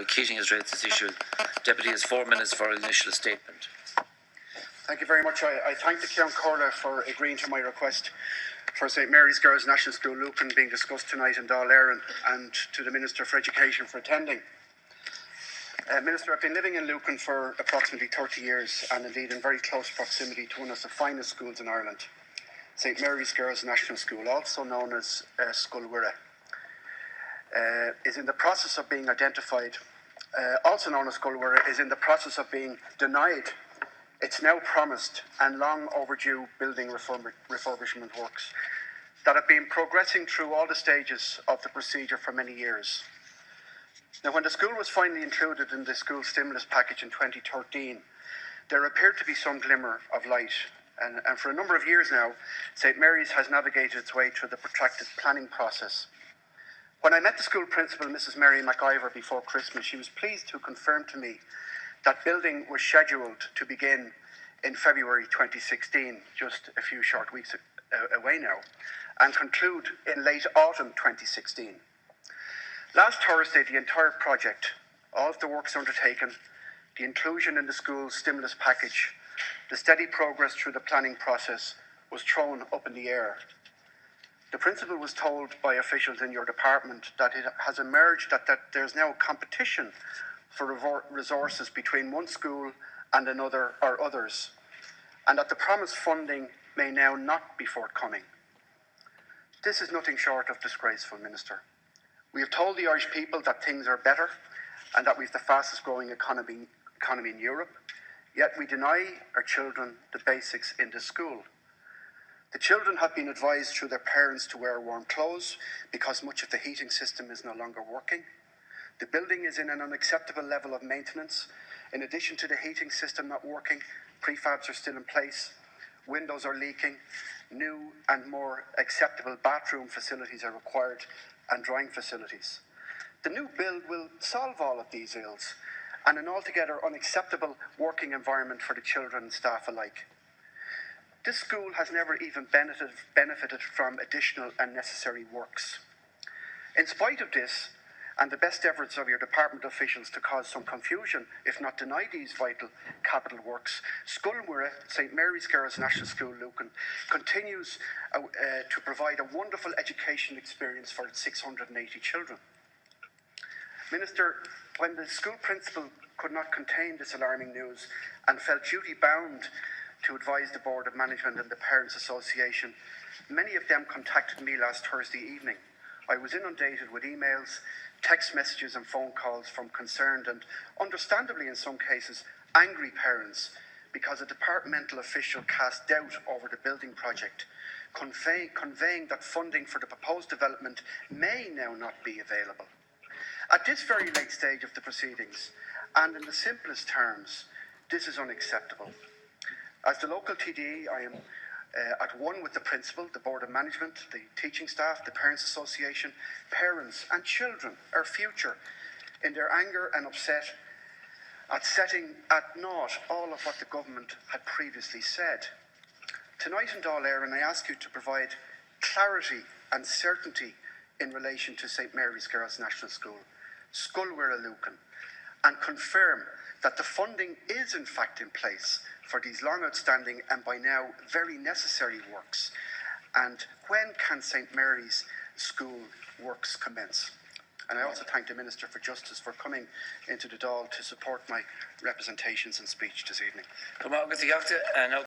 Keating has raised this issue. Deputy has 4 minutes for an initial statement. Thank you very much. I thank the Ceann Comhairle for agreeing to my request for St Mary's Girls National School Lucan being discussed tonight in Dáil, Eireann, and to the Minister for Education for attending. Minister, I've been living in Lucan for approximately 30 years and indeed in very close proximity to one of the finest schools in Ireland, St Mary's Girls National School, also known as Scoilmhuire, is in the process of being identified, also known as Scoilmhuire, is in the process of being denied its now promised and long overdue building refurbishment works that have been progressing through all the stages of the procedure for many years. Now, when the school was finally included in the school stimulus package in 2013, there appeared to be some glimmer of light. And for a number of years now, St Mary's has navigated its way through the protracted planning process. When I met the school principal, Mrs. Mary McIver, before Christmas, she was pleased to confirm to me that building was scheduled to begin in February 2016, just a few short weeks away now, and conclude in late autumn 2016. Last Thursday, the entire project, all of the works undertaken, the inclusion in the school's stimulus package, the steady progress through the planning process was thrown up in the air. The principal was told by officials in your department that it has emerged that there's now competition for resources between one school and another or others, and that the promised funding may now not be forthcoming. This is nothing short of disgraceful, Minister. We have told the Irish people that things are better and that we have the fastest growing economy in Europe, yet we deny our children the basics in the school. The children have been advised through their parents to wear warm clothes because much of the heating system is no longer working. The building is in an unacceptable level of maintenance. In addition to the heating system not working, prefabs are still in place, windows are leaking, new and more acceptable bathroom facilities are required and drying facilities. The new build will solve all of these ills and an altogether unacceptable working environment for the children and staff alike. This school has never even benefited from additional and necessary works. In spite of this, and the best efforts of your department officials to cause some confusion, if not deny these vital capital works, Scoilmhuire, St Mary's Girls National School Lucan, continues to provide a wonderful education experience for its 680 children. Minister, when the school principal could not contain this alarming news and felt duty-bound to advise the Board of Management and the Parents Association, many of them contacted me last Thursday evening. I was inundated with emails, text messages and phone calls from concerned and, understandably in some cases, angry parents because a departmental official cast doubt over the building project, conveying that funding for the proposed development may now not be available. At this very late stage of the proceedings, and in the simplest terms, this is unacceptable. As the local TDE, I am at one with the principal, the Board of Management, the teaching staff, the Parents Association, parents and children, our future, in their anger and upset at setting at naught all of what the government had previously said. Tonight in Dáil, Eireann, I ask you to provide clarity and certainty in relation to St Mary's Girls National School, Scoilmhuire Lucan, and confirm that the funding is in fact in place for these long outstanding and by now very necessary works. And when can St Mary's School works commence? And I also thank the Minister for Justice for coming into the Dáil to support my representations and speech this evening.